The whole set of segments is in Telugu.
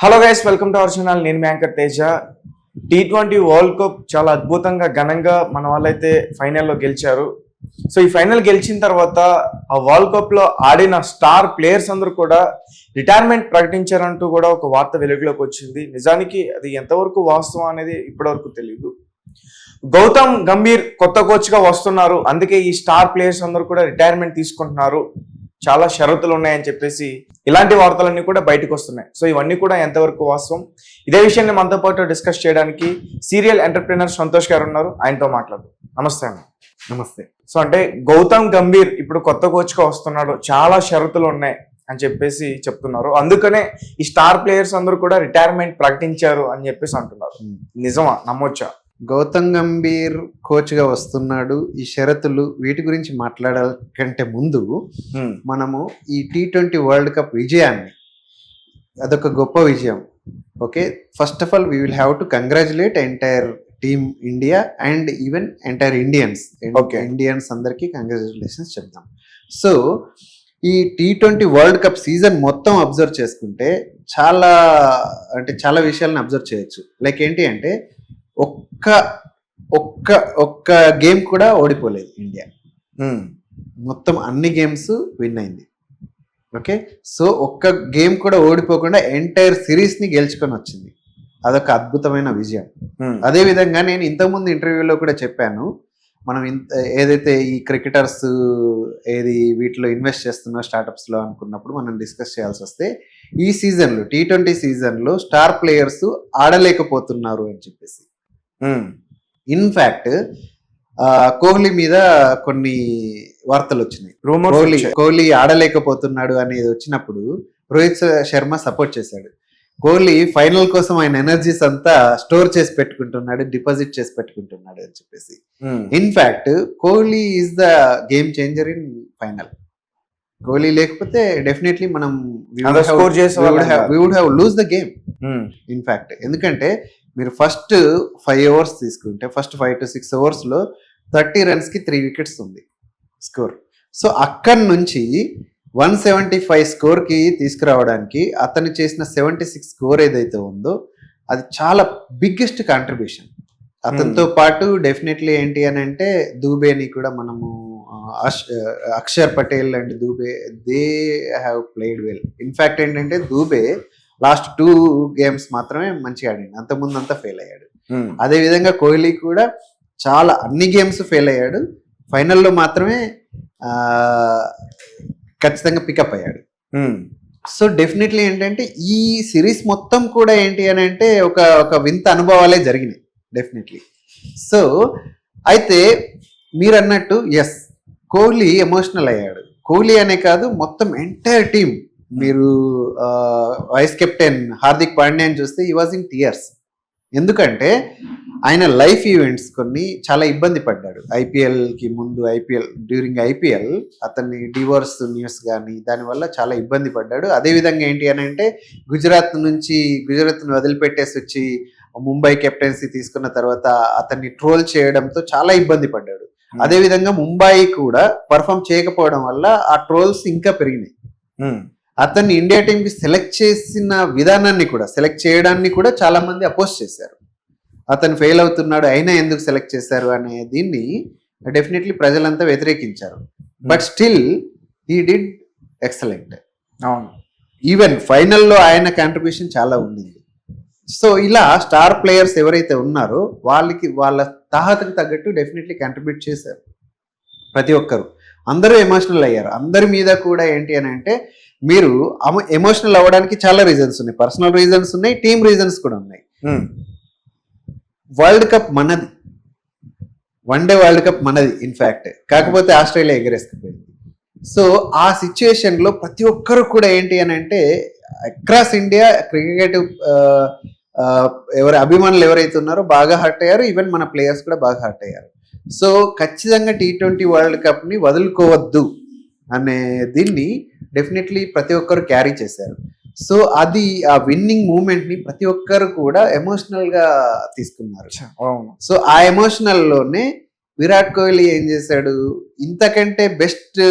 Hello guys, welcome to our channel. నేను మీ anchor Teja. T20 world cup చాలా అద్భుతంగా ఘనంగా మన వాళ్ళైతే ఫైనల్లో గెలిచారు. సో ఈ ఫైనల్ గెలిచిన తర్వాత ఆ వరల్డ్ కప్ లో ఆడిన స్టార్ ప్లేయర్స్ అందరూ కూడా రిటైర్మెంట్ ప్రకటించారంటూ కూడా ఒక వార్త వెలుగులోకి వచ్చింది. నిజానికి అది ఎంతవరకు వాస్తవం అనేది ఇప్పటివరకు తెలియదు. గౌతమ్ గంభీర్ కొత్త కోచ్ గా వస్తున్నారు, అందుకే ఈ స్టార్ ప్లేయర్స్ అందరూ కూడా రిటైర్మెంట్ తీసుకుంటున్నారు, చాలా షరతులు ఉన్నాయని చెప్పేసి ఇలాంటి వార్తలన్నీ కూడా బయటకు వస్తున్నాయి. సో ఇవన్నీ కూడా ఎంతవరకు వాస్తవం, ఇదే విషయాన్ని మనతో పాటు డిస్కస్ చేయడానికి సీరియల్ ఎంటర్ప్రినర్ సంతోష్ గారు ఉన్నారు. ఆయనతో మాట్లాడు. నమస్తే అన్న. నమస్తే. సో అంటే గౌతమ్ గంభీర్ ఇప్పుడు కొత్త కోచ్ గా వస్తున్నాడు, చాలా షరతులు ఉన్నాయి అని చెప్పేసి చెప్తున్నారు, అందుకనే ఈ స్టార్ ప్లేయర్స్ అందరూ కూడా రిటైర్మెంట్ ప్రకటించారు అని చెప్పేసి అంటున్నారు. నిజమా, నమ్మొచ్చా? గౌతమ్ గంభీర్ కోచ్ గా వస్తున్నాడు, ఈ షరతులు వీటి గురించి మాట్లాడాలంటే ముందు మనము ఈ T20 వరల్డ్ కప్ విజయాన్ని, అదొక గొప్ప విజయం. Okay, first of all we will have to congratulate entire team India and even entire Indians. Indians అందరికీ కంగ్రాచులేషన్స్ చెప్దాం. సో ఈ T20 వరల్డ్ కప్ సీజన్ మొత్తం అబ్జర్వ్ చేసుకుంటే చాలా విషయాలను అబ్జర్వ్ చేయొచ్చు. లైక్ ఏంటి అంటే ఒక్క గేమ్ కూడా ఓడిపోలేదు ఇండియా. మొత్తం అన్ని గేమ్స్ విన్ అయింది. ఓకే, సో ఒక్క గేమ్ కూడా ఓడిపోకుండా ఎంటైర్ సిరీస్ ని గెలుచుకొని వచ్చింది. అదొక అద్భుతమైన విజయం. అదే విధంగా నేను ఇంతకుముందు ఇంటర్వ్యూలో కూడా చెప్పాను, మనం ఏదైతే ఈ క్రికెటర్స్ వీటిలో ఇన్వెస్ట్ చేస్తున్నా స్టార్టప్స్ లో అనుకున్నప్పుడు మనం డిస్కస్ చేయాల్సి వస్తే, ఈ సీజన్లో T20 సీజన్లో స్టార్ ప్లేయర్స్ ఆడలేకపోతున్నారు అని చెప్పేసి. ఇన్ఫాక్ట్ కోహ్లీ మీద కొన్ని వార్తలు వచ్చినాయి. కోహ్లీ ఆడలేకపోతున్నాడు అనేది వచ్చినప్పుడు రోహిత్ శర్మ సపోర్ట్ చేశాడు. కోహ్లీ ఫైనల్ కోసం ఆయన ఎనర్జీస్ అంతా స్టోర్ చేసి పెట్టుకుంటున్నాడు, డిపాజిట్ చేసి పెట్టుకుంటున్నాడు అని చెప్పేసి. In fact Kohli is the game changer in final. Kohli లేకపోతే డెఫినెట్లీ మనం we would have lose the game. In fact ఎందుకంటే మీరు ఫస్ట్ 5 ఓవర్స్ తీసుకుంటే, ఫస్ట్ 5 to 6 ఓవర్స్లో 30 రన్స్కి 3 వికెట్స్ ఉంది స్కోర్. సో అక్కడి నుంచి 175 స్కోర్కి తీసుకురావడానికి అతను చేసిన 76 స్కోర్ ఏదైతే ఉందో అది చాలా బిగ్గెస్ట్ కాంట్రిబ్యూషన్. అతనితో పాటు డెఫినెట్లీ ఏంటి అని అంటే దూబేని కూడా మనము, Akshar Patel and Dube, they have played well. In fact ఏంటంటే దూబే లాస్ట్ 2 గేమ్స్ మాత్రమే మంచిగా ఆడింది, అంతకుముందు అంతా ఫెయిల్ అయ్యాడు. అదే విధంగా కోహ్లీ కూడా చాలా అన్ని గేమ్స్ ఫెయిల్ అయ్యాడు, ఫైనల్లో మాత్రమే ఖచ్చితంగా పికప్ అయ్యాడు. సో డెఫినెట్లీ ఏంటంటే ఈ సిరీస్ మొత్తం కూడా ఏంటి అని అంటే ఒక వింత అనుభవాలే జరిగినాయి డెఫినెట్లీ. సో అయితే మీరు అన్నట్టు ఎస్, కోహ్లీ ఎమోషనల్ అయ్యాడు. కోహ్లీ అనే కాదు, మొత్తం ఎంటైర్ టీమ్. మీరు వైస్ కెప్టెన్ హార్దిక్ పాండ్యాని చూస్తే ఈ వాజ్ ఇన్ టీయర్స్. ఎందుకంటే ఆయన లైఫ్ ఈవెంట్స్ కొన్ని చాలా ఇబ్బంది పడ్డాడు. ఐపీఎల్కి ముందు, డ్యూరింగ్ ఐపీఎల్ అతన్ని డివోర్స్ న్యూస్ కానీ దానివల్ల చాలా ఇబ్బంది పడ్డాడు. అదేవిధంగా ఏంటి అని అంటే గుజరాత్ని వదిలిపెట్టేసి వచ్చి ముంబై కెప్టెన్సీ తీసుకున్న తర్వాత అతన్ని ట్రోల్ చేయడంతో చాలా ఇబ్బంది పడ్డాడు. అదేవిధంగా ముంబై కూడా పర్ఫామ్ చేయకపోవడం వల్ల ఆ ట్రోల్స్ ఇంకా పెరిగినాయి. అతన్ని ఇండియా టీంకి సెలెక్ట్ చేసిన విధానాన్ని కూడా, సెలెక్ట్ చేయడాన్ని కూడా చాలా మంది అపోజ్ చేశారు. అతను ఫెయిల్ అవుతున్నాడు అయినా ఎందుకు సెలెక్ట్ చేశారు అనే దీన్ని డెఫినెట్లీ ప్రజలంతా వ్యతిరేకించారు. But still he did excellent. అవును, ఈవెన్ ఫైనల్లో ఆయన కాంట్రిబ్యూషన్ చాలా ఉండింది. సో ఇలా స్టార్ ప్లేయర్స్ ఎవరైతే ఉన్నారో వాళ్ళ తాహతకు తగ్గట్టు డెఫినెట్లీ కాంట్రిబ్యూట్ చేశారు ప్రతి ఒక్కరు. అందరూ ఎమోషనల్ అయ్యారు. అందరి మీద కూడా ఏంటి అని అంటే, మీరు ఎమోషనల్ అవ్వడానికి చాలా రీజన్స్ ఉన్నాయి, పర్సనల్ రీజన్స్ ఉన్నాయి, టీమ్ రీజన్స్ కూడా ఉన్నాయి. వరల్డ్ కప్ మనది, వన్డే వరల్డ్ కప్ మనది ఇన్ఫాక్ట్. కాకపోతే ఆస్ట్రేలియా ఎగరేసుకుపోయింది. సో ఆ సిచ్యుయేషన్ లో ప్రతి ఒక్కరు కూడా ఏంటి అని అంటే, అక్రాస్ ఇండియా క్రికెట్ అభిమానులు ఎవరైతే ఉన్నారో బాగా హర్ట్ అయ్యారు. ఈవెన్ మన ప్లేయర్స్ కూడా బాగా హర్ట్ అయ్యారు. సో ఖచ్చితంగా T20 వరల్డ్ కప్ ని వదులుకోవద్దు అనే దీన్ని డెఫినెట్లీ ప్రతి ఒక్కరు క్యారీ చేశారు. సో అది ఆ విన్నింగ్ మూమెంట్ ని ప్రతి ఒక్కరు కూడా ఎమోషనల్ గా తీసుకున్నారు. సో ఆ ఎమోషనల్ లోనే విరాట్ కోహ్లీ ఏం చేశాడు, ఇంతకంటే బెస్ట్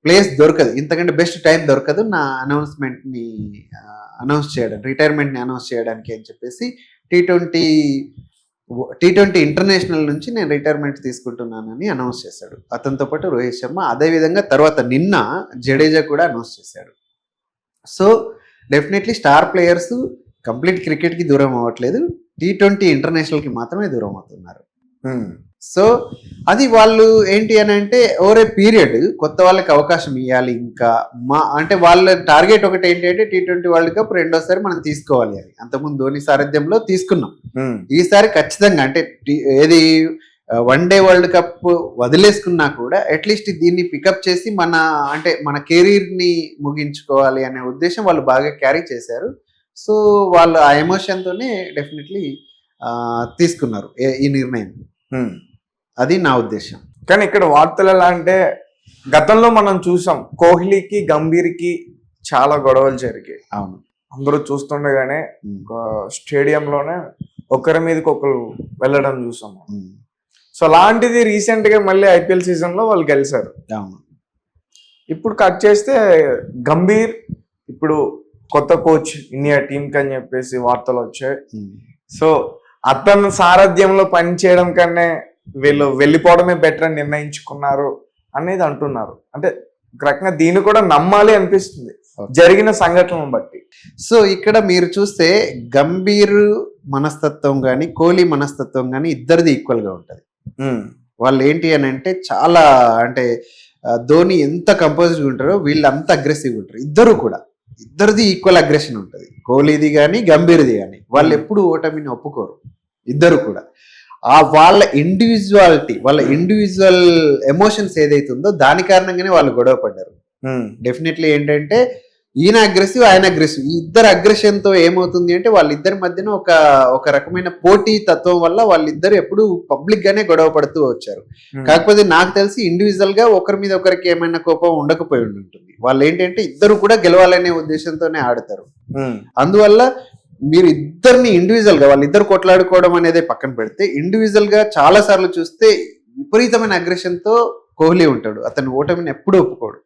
ప్లేస్ దొరకదు, ఇంతకంటే బెస్ట్ టైం దొరకదు నా అనౌన్స్మెంట్ని అనౌన్స్ చేయడం, రిటైర్మెంట్ని అనౌన్స్ చేయడానికి అని చెప్పేసి టీ20 ఇంటర్నేషనల్ నుంచి నేను రిటైర్మెంట్ తీసుకుంటున్నానని అనౌన్స్ చేశాడు. అతనితో పాటు రోహిత్ శర్మ, అదేవిధంగా తర్వాత నిన్న జడేజా కూడా అనౌన్స్ చేశాడు. So definitely star players complete క్రికెట్కి దూరం అవ్వట్లేదు, టీ20 ఇంటర్నేషనల్కి మాత్రమే దూరం అవుతున్నారు. సో అది వాళ్ళు ఏంటి అని అంటే ఓవర్ ఏ పీరియడ్ కొత్త వాళ్ళకి అవకాశం ఇవ్వాలి. ఇంకా అంటే వాళ్ళ టార్గెట్ ఒకటి ఏంటి అంటే టీ20 వరల్డ్ కప్ రెండోసారి మనం తీసుకోవాలి అని. అంతకుముందు ధోని సారథ్యంలో తీసుకున్నాం, ఈసారి ఖచ్చితంగా అంటే ఏది వన్ డే వరల్డ్ కప్ వదిలేసుకున్నా కూడా అట్లీస్ట్ దీన్ని పికప్ చేసి మన కెరీర్ని ముగించుకోవాలి అనే ఉద్దేశం వాళ్ళు బాగా క్యారీ చేశారు. సో వాళ్ళు ఆ ఎమోషన్తోనే డెఫినెట్లీ తీసుకున్నారు ఈ నిర్ణయం. అది నా ఉద్దేశం. కానీ ఇక్కడ వార్తలు ఎలా అంటే గతంలో మనం చూసాం కోహ్లీకి గంభీర్కి చాలా గొడవలు జరిగాయి. అవును, అందరూ చూస్తుండగానే స్టేడియంలోనే ఒకరి మీదకి ఒకరు వెళ్ళడం చూసాము. సో అలాంటిది రీసెంట్ గా మళ్ళీ ఐపీఎల్ సీజన్ లో వాళ్ళు గెలిచారు. అవును, ఇప్పుడు కట్ చేస్తే గంభీర్ ఇప్పుడు కొత్త కోచ్ ఇండియా టీం కి అని చెప్పేసి వార్తలు వచ్చాయి. సో అతను సారథ్యంలో పనిచేయడం కన్నా వీళ్ళు వెళ్ళిపోవడమే బెటర్ అని నిర్ణయించుకున్నారు అనేది అంటున్నారు. అంటే ఒక రకంగా దీన్ని కూడా నమ్మాలి అనిపిస్తుంది జరిగిన సంఘటనను బట్టి. సో ఇక్కడ మీరు చూస్తే గంభీర్ మనస్తత్వం కానీ కోహ్లీ మనస్తత్వం కానీ ఇద్దరిది ఈక్వల్ గా ఉంటది. వాళ్ళు ఏంటి అని అంటే చాలా అంటే ధోని ఎంత కంపోజ్డ్గా ఉంటారో వీళ్ళు అంత అగ్రెసివ్గా ఉంటారు. ఇద్దరిది ఈక్వల్ అగ్రెషన్ ఉంటుంది, కోహ్లీది కానీ గంభీర్ది కానీ. వాళ్ళు ఎప్పుడు ఓటమిని ఒప్పుకోరు ఇద్దరు కూడా. వాళ్ళ ఇండివిజువాలిటీ, వాళ్ళ ఇండివిజువల్ ఎమోషన్స్ ఏదైతుందో దాని కారణంగానే వాళ్ళు గొడవ పడ్డారు. డెఫినెట్లీ ఏంటంటే ఈయన అగ్రెసివ్, ఆయన అగ్రెసివ్, ఈ ఇద్దరు అగ్రెషన్ తో ఏమవుతుంది అంటే వాళ్ళిద్దరి మధ్యన ఒక రకమైన పోటీ తత్వం వల్ల వాళ్ళిద్దరు ఎప్పుడు పబ్లిక్ గానే గొడవ పడుతూ వచ్చారు. కాకపోతే నాకు తెలిసి ఇండివిజువల్ గా ఒకరి మీద ఒకరికి ఏమైనా కోపం ఉండకపోయి ఉంటుంది. వాళ్ళు ఏంటంటే ఇద్దరు కూడా గెలవాలనే ఉద్దేశంతోనే ఆడతారు. అందువల్ల మీరు ఇద్దరిని ఇండివిజువల్ గా వాళ్ళిద్దరు కొట్లాడుకోవడం అనేది పక్కన పెడితే ఇండివిజువల్ గా చాలా సార్లు చూస్తే విపరీతమైన అగ్రెషన్ తో కోహ్లీ ఉంటాడు. అతను ఓటమిని ఎప్పుడు ఒప్పుకోడు.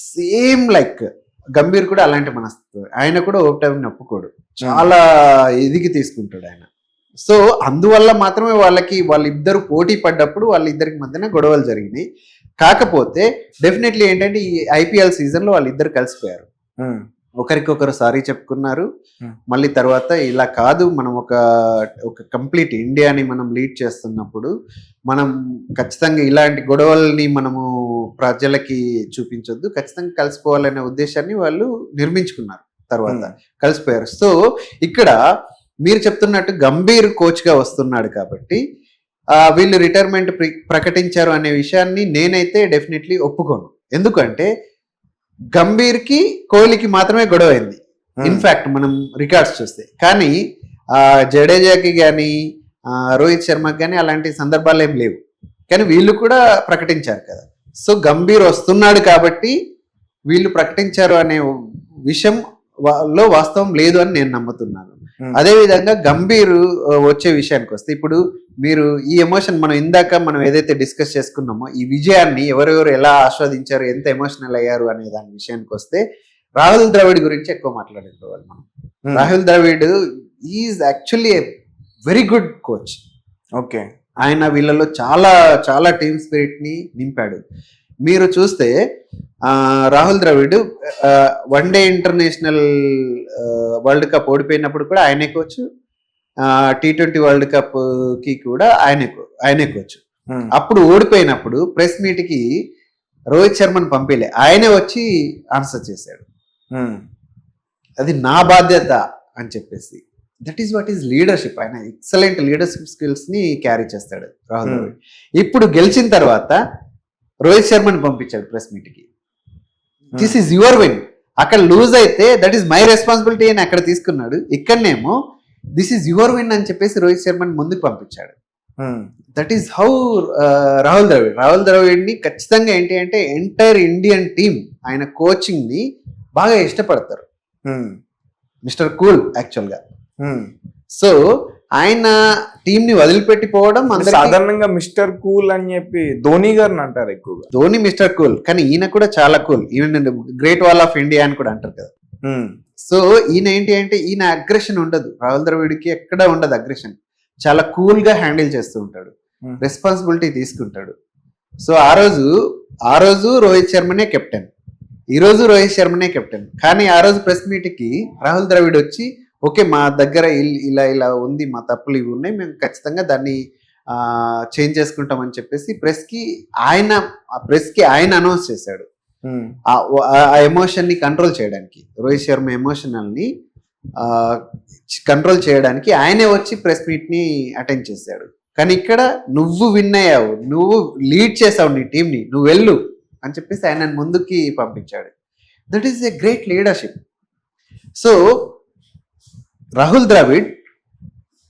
సేమ్ లైక్ గంభీర్ కూడా అలాంటి మనస్తత్వం, ఆయన కూడా ఓటమిని ఒప్పుకోడు, చాలా ఎదిగి తీసుకుంటాడు ఆయన. సో అందువల్ల మాత్రమే వాళ్ళిద్దరు పోటీ పడ్డప్పుడు వాళ్ళిద్దరికి మధ్యన గొడవలు జరిగినాయి. కాకపోతే డెఫినెట్లీ ఏంటంటే ఈ ఐపీఎల్ సీజన్ లో వాళ్ళిద్దరు కలిసిపోయారు, ఒకరికొకరు సారీ చెప్పుకున్నారు. మళ్ళీ తర్వాత ఇలా కాదు, మనం ఒక కంప్లీట్ ఇండియాని మనం లీడ్ చేస్తున్నప్పుడు మనం ఖచ్చితంగా ఇలాంటి గొడవల్ని మనము ప్రజలకి చూపించొద్దు, ఖచ్చితంగా కలిసిపోవాలనే ఉద్దేశాన్ని వాళ్ళు నిర్మించుకున్నారు, తర్వాత కలిసిపోయారు. సో ఇక్కడ మీరు చెప్తున్నట్టు గంభీర్ కోచ్ గా వస్తున్నాడు కాబట్టి వీళ్ళు రిటైర్మెంట్ ప్రకటించారు అనే విషయాన్ని నేనైతే డెఫినెట్లీ ఒప్పుకోను. ఎందుకంటే గంభీర్ కి కోహ్లీకి మాత్రమే గొడవ అయింది ఇన్ఫాక్ట్ మనం రికార్డ్స్ చూస్తే. కానీ జడేజాకి కానీ రోహిత్ శర్మకి కానీ అలాంటి సందర్భాలు ఏం లేవు. కానీ వీళ్ళు కూడా ప్రకటించారు కదా. సో గంభీర్ వస్తున్నాడు కాబట్టి వీళ్ళు ప్రకటించారు అనే విషయంలో వాస్తవం లేదు అని నేను నమ్ముతున్నాను. అదేవిధంగా గంభీర్ వచ్చే విషయానికి వస్తే ఇప్పుడు మీరు ఈ ఎమోషన్ మనం ఏదైతే డిస్కస్ చేసుకున్నామో ఈ విజయాన్ని ఎవరెవరు ఎలా ఆస్వాదించారు, ఎంత ఎమోషనల్ అయ్యారు అనే దాని విషయానికి వస్తే రాహుల్ ద్రవిడ్ గురించి ఎక్కువ మాట్లాడుకోవాలి మనం. Rahul Dravid is actually a very good coach. Okay, ఆయన వీళ్ళలో చాలా చాలా టీమ్ స్పిరిట్ ని నింపాడు. మీరు చూస్తే Rahul Dravid one day international world cup ఓడిపోయినప్పుడు కూడా ఆయనే కోచ్, టీ20 వరల్డ్ కప్ కి కూడా ఆయనే కోచ్. అప్పుడు ఓడిపోయినప్పుడు ప్రెస్ మీట్ కి రోహిత్ శర్మని పంపిలే, ఆయనే వచ్చి ఆన్సర్ చేశాడు, అది నా బాధ్యత అని చెప్పేసి. That is what is leadership. ఆయన ఎక్సలెంట్ లీడర్షిప్ స్కిల్స్ ని క్యారీ చేస్తాడు రాహుల్ ద్రవిడ్. ఇప్పుడు గెలిచిన తర్వాత రోహిత్ శర్మని పంపించాడు ప్రెస్ మీట్ కి. This is your win. అక్కడ లూజ్ అయితే దట్ ఈస్ మై రెస్పాన్సిబిలిటీ అని అక్కడ తీసుకున్నాడు. ఇక్కడనేమో దిస్ ఈజ్ యువర్ విన్ అని చెప్పేసి రోహిత్ శర్మని ముందుకు పంపించాడు. That is how Rahul Dravid ని ఖచ్చితంగా ఏంటి అంటే ఎంటైర్ ఇండియన్ టీమ్ ఆయన కోచింగ్ ని బాగా ఇష్టపడతారు. మిస్టర్ కూల్ యాక్చువల్ గా. సో ఆయన టీం ని వదిలిపెట్టిపోవడం అందరికీ సాధారణంగా మిస్టర్ కూల్ అని చెప్పి ధోని గారిని అంటారు ఎక్కువగా. ధోని మిస్టర్ కూల్, కానీ ఈయన కూడా చాలా cool. Even great wall of India అని కూడా అంటారు కదా. సో ఈయన ఏంటి అంటే ఈయన అగ్రెషన్ ఉండదు. రాహుల్ ద్రవిడ్కి ఎక్కడ ఉండదు అగ్రెషన్. చాలా కూల్ గా హ్యాండిల్ చేస్తూ ఉంటాడు, రెస్పాన్సిబిలిటీ తీసుకుంటాడు. సో ఆ రోజు రోహిత్ శర్మనే కెప్టెన్, ఈ రోజు రోహిత్ శర్మనే కెప్టెన్. కానీ ఆ రోజు ప్రెస్ మీట్ కి రాహుల్ ద్రవిడ్ వచ్చి ఓకే మా దగ్గర ఇలా ఉంది, మా తప్పులు ఇవి ఉన్నాయి, మేము ఖచ్చితంగా దాన్ని చేంజ్ చేసుకుంటామని చెప్పేసి ప్రెస్ కి ఆయన అనౌన్స్ చేశాడు. ఆ ఎమోషన్ ని కంట్రోల్ చేయడానికి, రోహిత్ శర్మ ఎమోషనల్ ని కంట్రోల్ చేయడానికి ఆయనే వచ్చి ప్రెస్ మీట్ ని అటెండ్ చేశాడు. కానీ ఇక్కడ నువ్వు విన్ అయ్యావు, నువ్వు లీడ్ చేసావు నీ టీం ని, నువ్వు వెళ్ళు అని చెప్పేసి ఆయన ముందుకి పంపించాడు. That is a great leadership. So Rahul Dravid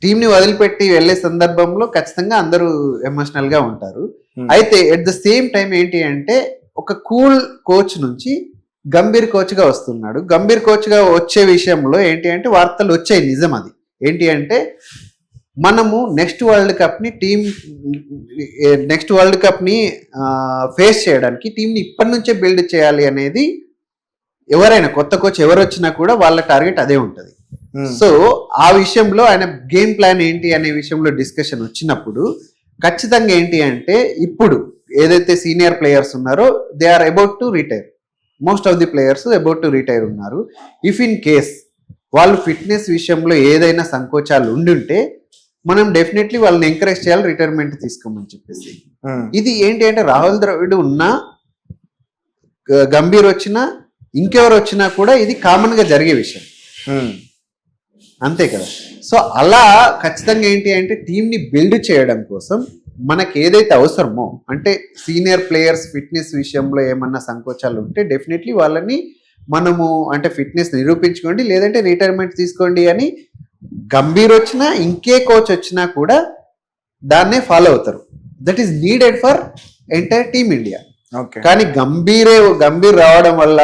టీంని వదిలిపెట్టి వెళ్లే సందర్భంలో ఖచ్చితంగా అందరూ ఎమోషనల్ గా ఉంటారు. అయితే ఎట్ ద సేమ్ టైం ఏంటి అంటే ఒక కూల్ కోచ్ నుంచి గంభీర్ కోచ్ గా వస్తున్నాడు. గంభీర్ కోచ్ గా వచ్చే విషయంలో ఏంటి అంటే వార్తలు వచ్చాయి, నిజం అది. ఏంటి అంటే మనము నెక్స్ట్ వరల్డ్ కప్ ని ఫేస్ చేయడానికి టీంని ఇప్పటి నుంచే బిల్డ్ చేయాలి అనేది ఎవరైనా కొత్త కోచ్ ఎవరు వచ్చినా కూడా వాళ్ళ టార్గెట్ అదే ఉంటుంది. సో ఆ విషయంలో ఆయన గేమ్ ప్లాన్ ఏంటి అనే విషయంలో డిస్కషన్ వచ్చినప్పుడు ఖచ్చితంగా ఏంటి అంటే ఇప్పుడు ఏదైతే సీనియర్ ప్లేయర్స్ ఉన్నారో they are about to retire. Most of the players about to retire ఉన్నారు. ఇఫ్ ఇన్ కేస్ వాళ్ళు ఫిట్నెస్ విషయంలో ఏదైనా సంకోచాలు ఉండుంటే మనం డెఫినెట్లీ వాళ్ళని ఎంకరేజ్ చేయాలి, రిటైర్మెంట్ తీసుకోమని చెప్పేసి. ఇది ఏంటి అంటే రాహుల్ ద్రవిడ్ ఉన్నా, గంభీర్ వచ్చినా, ఇంకెవరు వచ్చినా కూడా ఇది కామన్ గా జరిగే విషయం, అంతే కదా. సో అలా ఖచ్చితంగా ఏంటి అంటే టీంని బిల్డ్ చేయడం కోసం మనకి ఏదైతే అవసరమో, అంటే సీనియర్ ప్లేయర్స్ ఫిట్నెస్ విషయంలో ఏమన్నా సంకోచాలు ఉంటే డెఫినెట్లీ వాళ్ళని మనము అంటే ఫిట్నెస్ నిరూపించుకోండి, లేదంటే రిటైర్మెంట్ తీసుకోండి అని గంభీర్ వచ్చినా ఇంకే కోచ్ వచ్చినా కూడా దాన్నే ఫాలో అవుతారు. That is needed for entire team India. కానీ గంభీర్ రావడం వల్ల